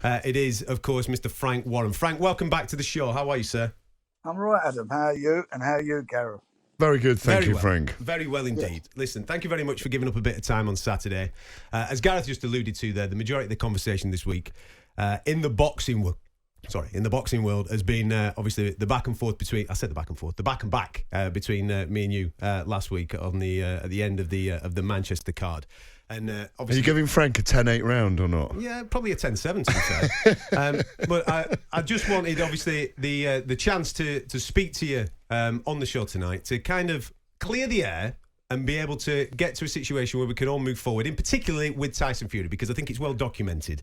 It is, of course, Mr. Frank Warren. Frank, welcome back to the show. How are you, sir? I'm all right, Adam. How are you? And how are you, Gareth? Very good, thank you, well. Frank. Very well indeed. Yes. Listen, thank you very much for giving up a bit of time on Saturday. As Gareth just alluded to there, the majority of the conversation this week in the boxing world has been obviously the back and forth between. I said the back and forth, the back and back between me and you last week on the at the end of the Manchester card. And obviously, are you giving Frank a 10-8 round or not? Yeah, probably a 10-7 to be fair. But I just wanted, obviously, the chance to speak to you on the show tonight to kind of clear the air and be able to get to a situation where we can all move forward, in particularly with Tyson Fury, because I think it's well documented,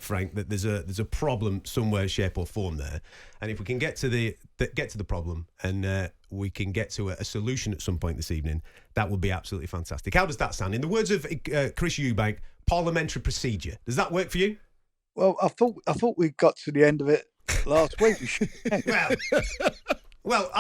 Frank, that there's a problem somewhere, shape or form there, and if we can get to the problem and we can get to a solution at some point this evening, that would be absolutely fantastic. How does that sound? In the words of Chris Eubank, parliamentary procedure. Does that work for you? Well, I thought we got to the end of it last week. Well,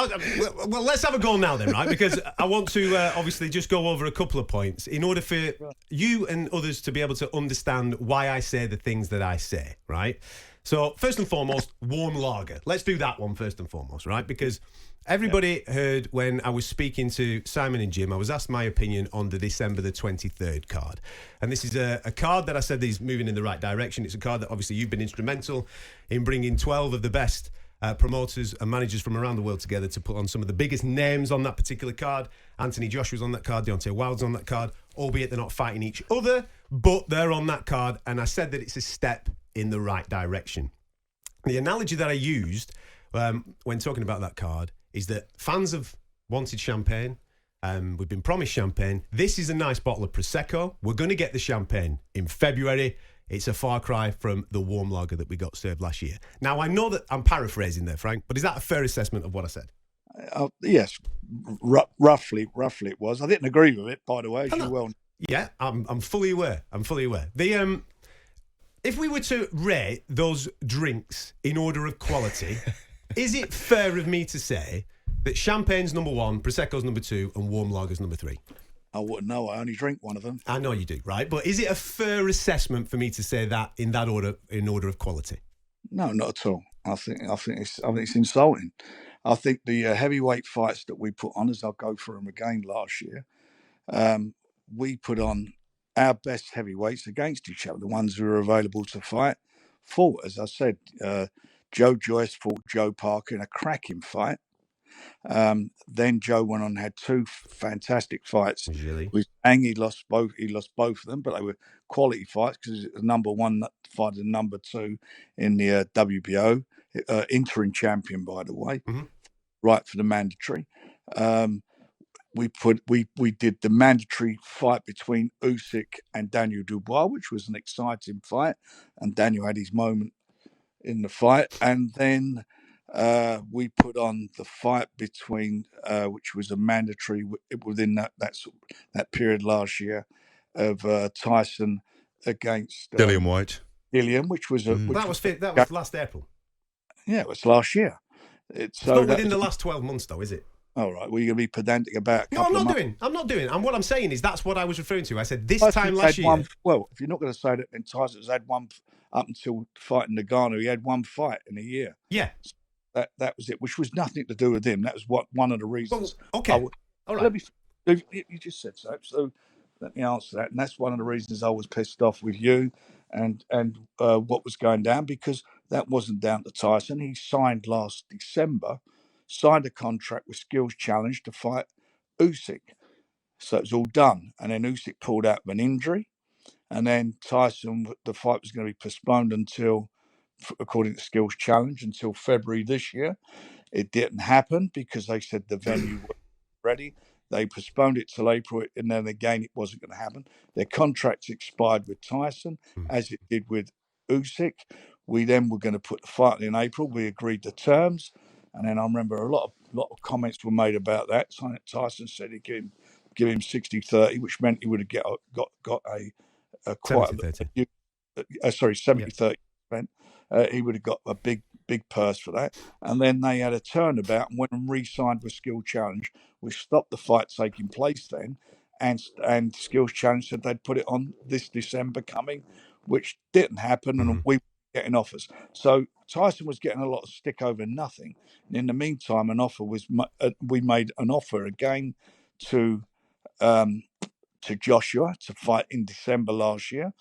let's have a go now then, right? Because I want to obviously just go over a couple of points in order for you and others to be able to understand why I say the things that I say, right? So, first and foremost, warm lager. Let's do that one first and foremost, right? Because everybody heard when I was speaking to Simon and Jim, I was asked my opinion on the December the 23rd card. And this is a card that I said is moving in the right direction. It's a card that obviously you've been instrumental in bringing 12 of the best promoters and managers from around the world together to put on some of the biggest names on that particular card. Anthony Joshua's on that card, Deontay Wilder's on that card, albeit they're not fighting each other, but they're on that card, and I said that it's a step in the right direction. The analogy that I used when talking about that card is that fans have wanted champagne. We've been promised champagne. This is a nice bottle of Prosecco. We're going to get the champagne in February. It's a far cry from the warm lager that we got served last year. Now, I know that I'm paraphrasing there, Frank, but is that a fair assessment of what I said? Yes, roughly it was. I didn't agree with it, by the way, as you well know. Yeah, I'm fully aware. The if we were to rate those drinks in order of quality, is it fair of me to say that champagne's number 1, Prosecco's number 2, and warm lager's number 3? I wouldn't know. I only drink one of them. I know you do, right? But is it a fair assessment for me to say that in that order, in order of quality? No, not at all. I think it's insulting. I think the heavyweight fights that we put on, as I'll go through them again last year, we put on our best heavyweights against each other, the ones who were available to fight. Fought, as I said, Joyce fought Joe Parker in a cracking fight. Then Joe went on and had 2 fantastic fights. Really? With Ang, he lost both of them, but they were quality fights because the number 1 fight and number 2 in the WBO, interim champion, by the way, right for the mandatory. We did the mandatory fight between Usyk and Daniel Dubois, which was an exciting fight, and Daniel had his moment in the fight, and then we put on the fight between, which was a mandatory within that period last year, of Tyson against Dillian White. Which was that was last April. Yeah, it was last year. It's not within the last 12 months, though, is it? All right. Well, you're going to be pedantic about. No, I'm not doing. And what I'm saying is that's what I was referring to. I said this time last year. Well, if you're not going to say that, then Tyson's had one up until fighting Nagano. He had 1 fight in a year. Yeah. So that was it, which was nothing to do with him. That was one of the reasons. Well, okay. All right. You just said so let me answer that. And that's one of the reasons I was pissed off with you and what was going down, because that wasn't down to Tyson. He signed last December, signed a contract with Skills Challenge to fight Usyk. So it was all done. And then Usyk pulled out of an injury. And then Tyson, the fight was going to be postponed until, according to Skills Challenge, until February this year. It didn't happen because they said the venue wasn't ready. They postponed it till April, and then again it wasn't going to happen. Their contracts expired with Tyson, as it did with Usyk. We then were going to put the fight in April. We agreed the terms, and then I remember a lot of comments were made about that. Tyson said he'd give him 60-30, which meant he would have got a quite 70-30. 70-30. He would have got a big purse for that. And then they had a turnabout and went and re-signed with Skills Challenge, which stopped the fight taking place then. And Skills Challenge said they'd put it on this December coming, which didn't happen. And we getting offers. So Tyson was getting a lot of stick over nothing. And in the meantime, an offer was we made an offer again to Joshua to fight in December last year.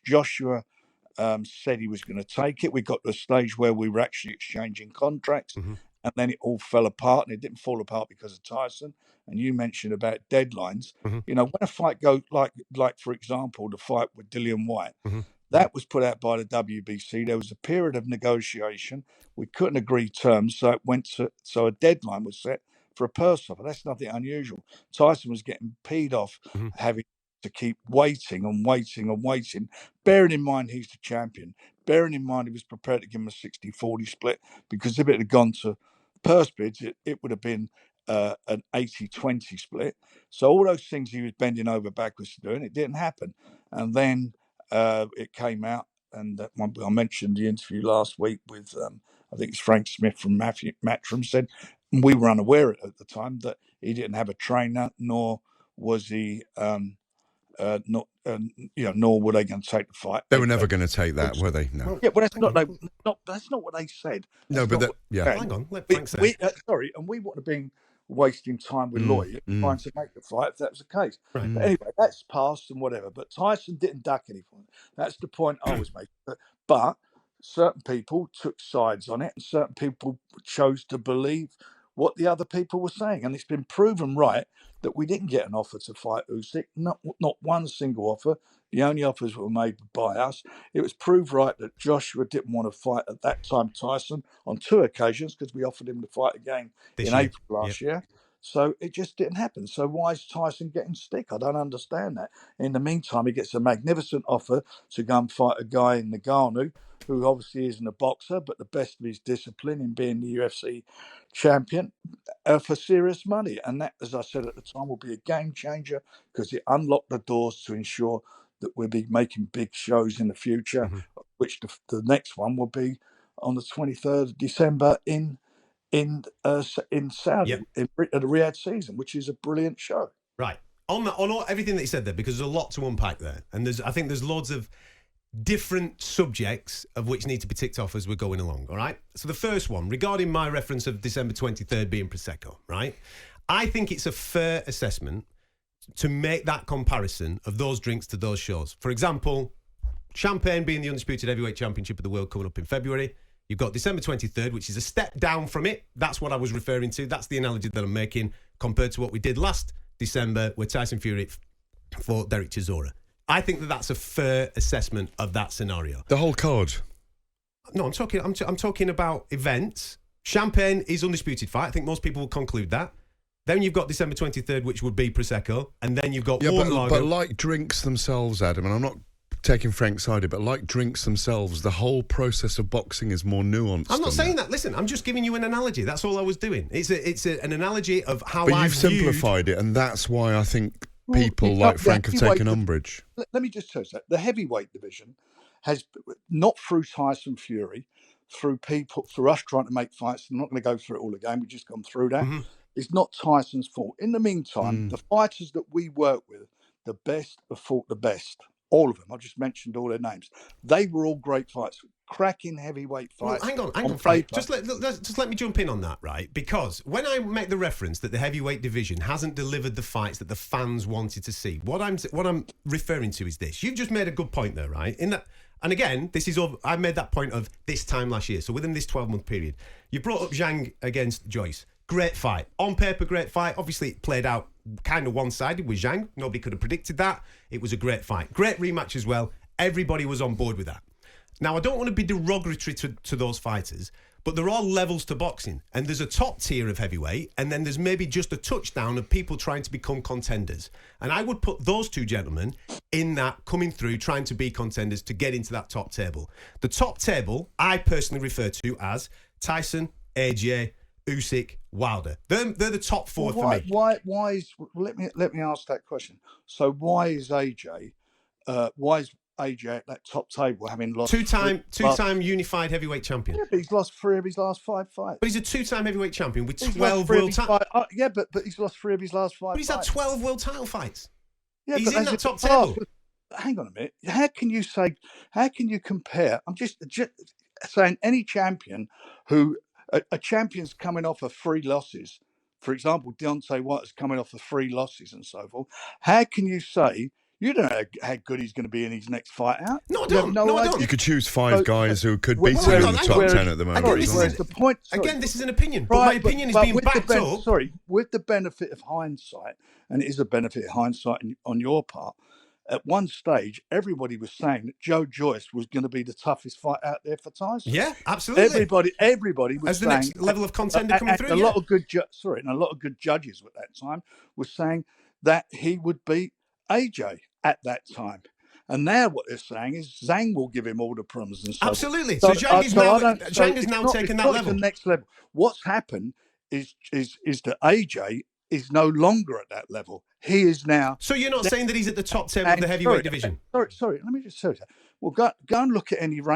Joshua said he was going to take it. We got to a stage where we were actually exchanging contracts, and then it all fell apart. And it didn't fall apart because of Tyson. And you mentioned about deadlines. You know, when a fight goes like for example, the fight with Dillian White, that was put out by the WBC. There was a period of negotiation. We couldn't agree terms, so so a deadline was set for a purse offer. That's nothing unusual. Tyson was getting peed off having to keep waiting and waiting and waiting, bearing in mind he's the champion, bearing in mind he was prepared to give him a 60-40 split, because if it had gone to purse bids, it would have been an 80-20 split. So all those things he was bending over backwards to do, and it didn't happen. And then it came out, and I mentioned the interview last week with, I think it's Frank Smith from Matchroom, said, and we were unaware at the time, that he didn't have a trainer, nor was he nor were they going to take the fight. They were never going to take that, were they? No. Yeah, well, that's not what they said. No, but hang on, let Frank say. Sorry, and we wouldn't have been wasting time with lawyers trying to make the fight if that was the case. Right. But anyway, that's passed and whatever. But Tyson didn't duck anything. That's the point I was making. But certain people took sides on it, and certain people chose to believe what the other people were saying. And it's been proven right that we didn't get an offer to fight Usyk, not one single offer. The only offers were made by us. It was proved right that Joshua didn't want to fight at that time Tyson on 2 occasions, because we offered him to fight again in April last year. So it just didn't happen. So why is Tyson getting stick? I don't understand that. In the meantime, he gets a magnificent offer to go and fight a guy in Nagano, who obviously isn't a boxer, but the best of his discipline in being the UFC champion, for serious money. And that, as I said at the time, will be a game changer, because it unlocked the doors to ensure that we'll be making big shows in the future, which the next one will be on the 23rd of December in Saudi, at the Riyadh season, which is a brilliant show. Right. On everything that you said there, because there's a lot to unpack there. And I think there's loads of different subjects of which need to be ticked off as we're going along, all right? So the first one, regarding my reference of December 23rd being Prosecco, right? I think it's a fair assessment to make that comparison of those drinks to those shows. For example, Champagne being the Undisputed Heavyweight Championship of the World coming up in February. You've got December 23rd, which is a step down from it. That's what I was referring to. That's the analogy that I'm making compared to what we did last December with Tyson Fury for Derek Chisora. I think that that's a fair assessment of that scenario. The whole card. No, I'm talking about events. Champagne is undisputed fight. I think most people will conclude that. Then you've got December 23rd, which would be Prosecco, and then you've got but like drinks themselves, Adam, and I'm not taking Frank's side, but like drinks themselves, the whole process of boxing is more nuanced. I'm not saying that. Listen, I'm just giving you an analogy. That's all I was doing. It's an analogy of how But you've simplified it, and that's why I think people like Frank have taken umbrage. Let me just tell you that the heavyweight division has, not through Tyson Fury, through us trying to make fights. I'm not going to go through it all again. We've just gone through that. It's not Tyson's fault. In the meantime, the fighters that we work with, the best have fought the best. All of them. I just mentioned all their names. They were all great fights. Cracking heavyweight fights. Well, hang on, Frank. Just let me jump in on that, right? Because when I make the reference that the heavyweight division hasn't delivered the fights that the fans wanted to see, what I'm referring to is this. You've just made a good point there, right? In that, and again, I made that point of this time last year. So within this 12-month period, you brought up Zhang against Joyce. Great fight. On paper, great fight. Obviously, it played out kind of one-sided with Zhang. Nobody could have predicted that. It was a great fight. Great rematch as well. Everybody was on board with that. Now, I don't want to be derogatory to those fighters, but there are levels to boxing. And there's a top tier of heavyweight, and then there's maybe just a touchdown of people trying to become contenders. And I would put those two gentlemen in that, coming through, trying to be contenders to get into that top table. The top table, I personally refer to as Tyson, AJ, Usyk, Wilder. They're the top four for me. Why is? Let me ask that question. So why is AJ? Why is AJ at that top table, having lost two-time unified heavyweight champion? Yeah, but he's lost 3 of his last 5 fights. But he's a 2-time heavyweight champion with 12 world titles. Yeah, but he's lost 3 of his last 5. But he's had 12 world title fights. Yeah, he's in that top table. hang on a minute. How can you say? How can you compare? I'm just saying any champion who a champion's coming off of 3 losses. For example, Deontay White is coming off of 3 losses and so forth. How can you say you don't know how good he's going to be in his next fight out? No, I You have don't. No, I idea. don't. You could choose 5 guys who could Well, beat well, him in the hang top on. 10 at the moment. Again, this as is well. an- the point. Again, this is an opinion, but my opinion is being with backed up. Sorry, with the benefit of hindsight, and it is a benefit of hindsight on your part. At one stage, everybody was saying that Joyce was going to be the toughest fight out there for Tyson. Yeah, absolutely. Everybody was As the saying, next level of contender coming and through. a Yeah. lot of good, and a lot of good judges at that time were saying that he would beat AJ at that time. And now what they're saying is Zhang will give him all the problems and so forth. Absolutely. So Zhang is now taken that level. The next level. What's happened is that AJ is no longer at that level. He is now. So you're not saying that he's at the top 10 of the heavyweight division? Sorry. Let me just say that. Well, go and look at any of the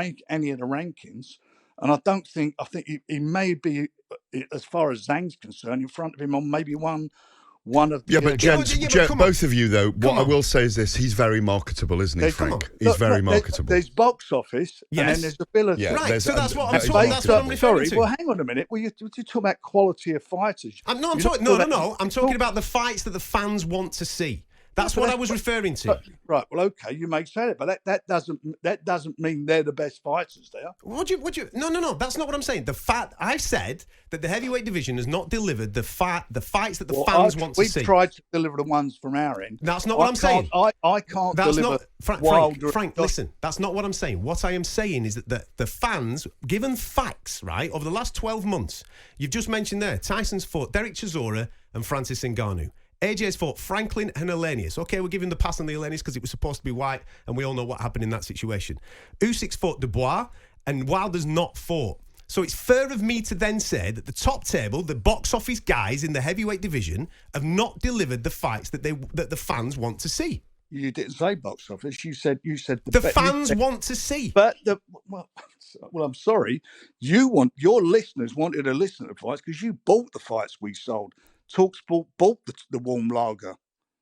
rankings, and I think he may be, as far as Zhang's concerned, in front of him on maybe one of the. Yeah, but gents, come both of you though, what I on. will say is this: he's very marketable, isn't he, Come Frank? on. He's very marketable. There's box office, and Yes. then there's ability. Yeah, Right, there's- so that's what I'm that is talking. That's what I'm marketable. referring to. Well, hang on a minute. Well, you're talking about quality of fighters. I'm You're talking. not No. I'm talking not- about the fights that the fans want to see. That's But what I that's was what- referring to. Right. Well, okay, you may say that, but that doesn't mean they're the best fighters there. Would you? No. That's not what I'm saying. I said that the heavyweight division has not delivered the fights that the fans want to see. We've tried to deliver the ones from our end. That's not what I'm saying. I can't That's deliver. not Frank. Listen, that's not what I'm saying. What I am saying is that the fans, given facts, right, over the last 12 months, you've just mentioned there, Tyson's fought Derek Chisora and Francis Ngannou. AJ's fought Franklin and Elenius. Okay, we're giving the pass on the Elenius because it was supposed to be white, and we all know what happened in that situation. Usyk's fought Dubois, and Wilder's not fought. So it's fair of me to then say that the top table, the box office guys in the heavyweight division, have not delivered the fights that the fans want to see. You didn't say box office. You said The fans want to see. But well, I'm sorry. Your listeners wanted to listen to the fights because you bought the fights we sold. talkSPORT bought the warm lager.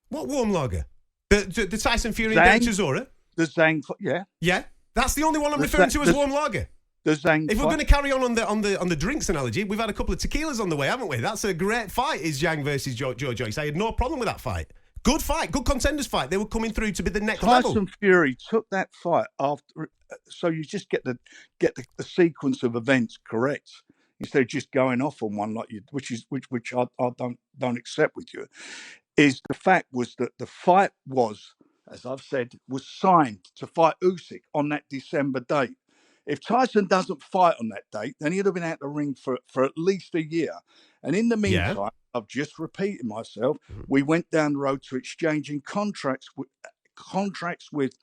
What warm lager? The Tyson Fury Zhang. and Chisora? The Zhang, yeah. Yeah, that's the only one I'm The referring to as the- warm lager. The Zhang. If we're going to carry on the drinks analogy, we've had a couple of tequilas on the way, haven't we? That's a great fight. Is Zhang versus Joe Joyce? I had no problem with that fight. Good fight, good contenders fight. They were coming through to be the next level. Tyson Fury took that fight after, so you just get the sequence of events correct instead of just going off on one like you, which I don't accept with you. Is the fact was that the fight was, as I've said, was signed to fight Usyk on that December date. If Tyson doesn't fight on that date, then he'd have been out the ring for at least a year. And in the meantime, I've just repeated myself, we went down the road to exchanging contracts with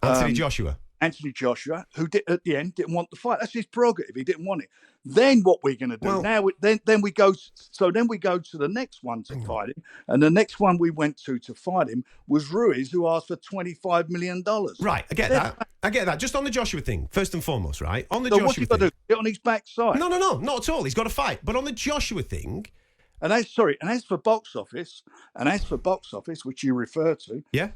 Anthony Joshua. Anthony Joshua, who at the end didn't want the fight. That's his prerogative. He didn't want it. Then what we're going to do now? Then we go. So then we go to the next one to fight him, and the next one we went to fight him was Ruiz, who asked for $25 million. Right, I get that. Just on the Joshua thing, first and foremost, right? On the So Joshua what's he got to do? Get on his backside? No, not at all. He's got to fight. But on the Joshua thing, And as for box office, which you refer to, yeah,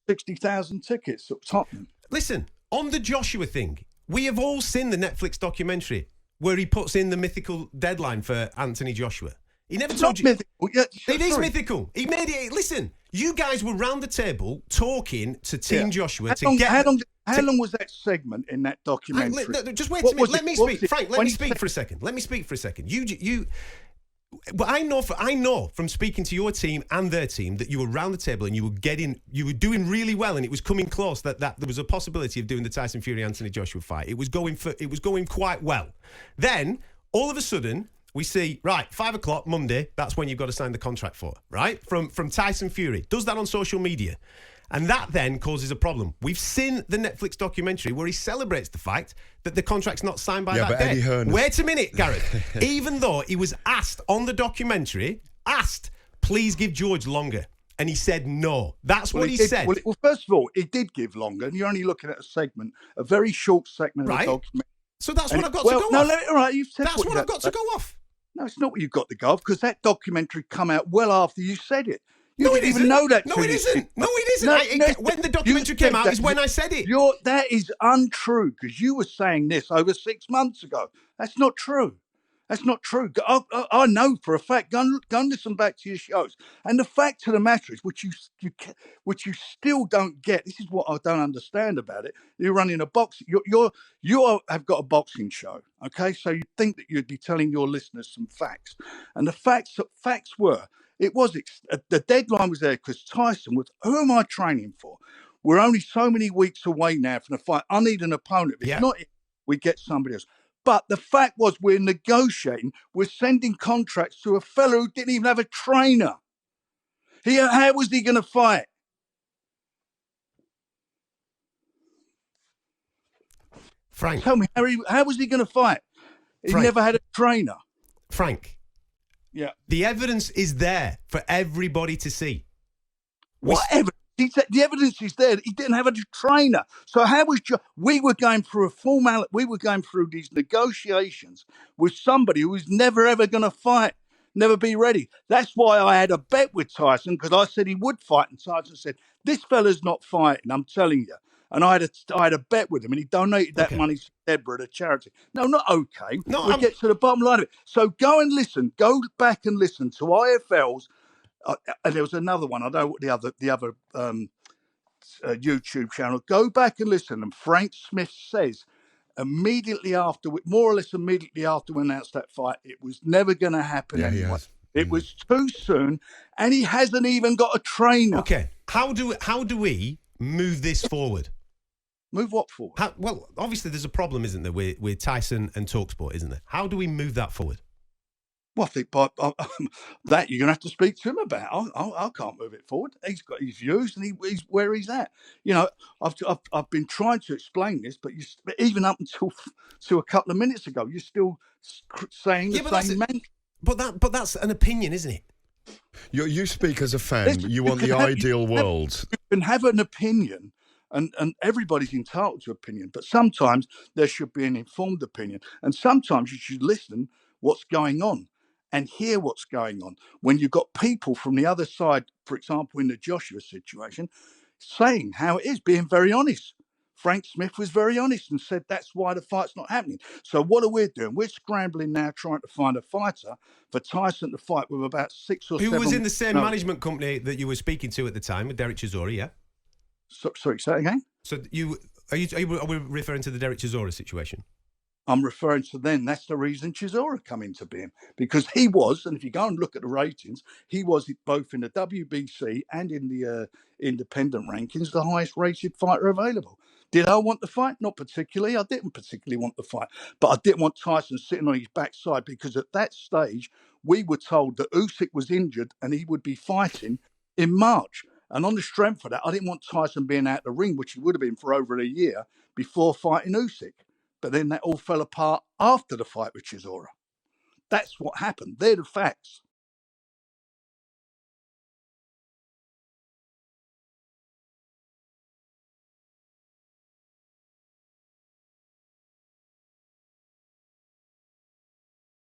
60,000 tickets at Tottenham. listen. On the Joshua thing, we have all seen the Netflix documentary where he puts in the mythical deadline for Anthony Joshua. He never It's told not you. mythical. Yeah, It is sorry. mythical. He made it. Listen, you guys were round the table talking to Team Joshua How long was that segment in that documentary? Just wait What a minute. was Let it? me What speak, was it? Frank. Let When me he speak said- for a second. But I know from speaking to your team and their team that you were round the table and you were doing really well, and it was coming close that there was a possibility of doing the Tyson Fury Anthony Joshua fight. It was going quite well. Then all of a sudden we see, right, 5:00 Monday. That's when you've got to sign the contract for, right? From Tyson Fury does that on social media. And that then causes a problem. We've seen the Netflix documentary where he celebrates the fact that the contract's not signed by that but day. Eddie Hearn. Wait a minute, Gareth. Even though he was asked on the documentary, please give George longer. And he said no. That's what he said. Well, first of all, he did give longer. And you're only looking at a very short segment of the documentary. So that's what I've got to go off. All right, you've said That's what I've got to go off. No, it's not what you've got to go off because that documentary come out well after you said it. You didn't even know that. No, it isn't. No, it isn't. When the documentary came out is when I said it. That is untrue, because you were saying this over 6 months ago. That's not true. That's not true. I know for a fact. Go and listen back to your shows. And the fact of the matter is, which you still don't get. This is what I don't understand about it. You're running a boxing. You have got a boxing show. Okay, so you'd think that you'd be telling your listeners some facts, and the facts were. The deadline was there because Tyson was. Who am I training for? We're only so many weeks away now from the fight. I need an opponent. If it's not it, we get somebody else. But the fact was, we're negotiating. We're sending contracts to a fellow who didn't even have a trainer. How was he going to fight? Frank, tell me, how was he going to fight? He never had a trainer. Frank, yeah, the evidence is there for everybody to see. What evidence? He said the evidence is there. He didn't have a trainer. So how was we were going through a formality. We were going through these negotiations with somebody who was never ever going to fight, never be ready. That's why I had a bet with Tyson, because I said he would fight, and Tyson said, "This fella's not fighting. I'm telling you." And I had a bet with him, and he donated that money to Deborah, the charity. No, not okay. No, we'll get to the bottom line of it. So go and listen. Go back and listen to IFL's. And there was another one. I don't know what the other YouTube channel. Go back and listen. And Frank Smith says immediately after, more or less immediately after we announced that fight, it was never going to happen anyway. It was too soon, and he hasn't even got a trainer. Okay, how do we move this forward? Move what forward? Well, obviously there's a problem, isn't there, with Tyson and talkSPORT, isn't there? How do we move that forward? Well, I think that you're going to have to speak to him about. I can't move it forward. He's got his views, and he's where he's at. You know, I've been trying to explain this, but even up until a couple of minutes ago, you're still saying the same man. But that's an opinion, isn't it? You speak as a fan. You want the ideal world. You can have an opinion. And everybody's entitled to opinion, but sometimes there should be an informed opinion, and sometimes you should listen what's going on and hear what's going on. When you've got people from the other side, for example, in the Joshua situation, saying how it is, being very honest. Frank Smith was very honest and said that's why the fight's not happening. So what are we doing? We're scrambling now trying to find a fighter for Tyson to fight with about 6 or 7... Who was in the same management company that you were speaking to at the time with Derek Chisora, yeah? Sorry, say it again? So are we referring to the Derek Chisora situation? I'm referring to then. That's the reason Chisora come into being, because he was, and if you go and look at the ratings, he was both in the WBC and in the independent rankings the highest rated fighter available. Did I want the fight? Not particularly. I didn't particularly want the fight, but I didn't want Tyson sitting on his backside, because at that stage we were told that Usyk was injured and he would be fighting in March. And on the strength of that, I didn't want Tyson being out of the ring, which he would have been for over a year before fighting Usyk. But then that all fell apart after the fight with Chisora. That's what happened. They're the facts.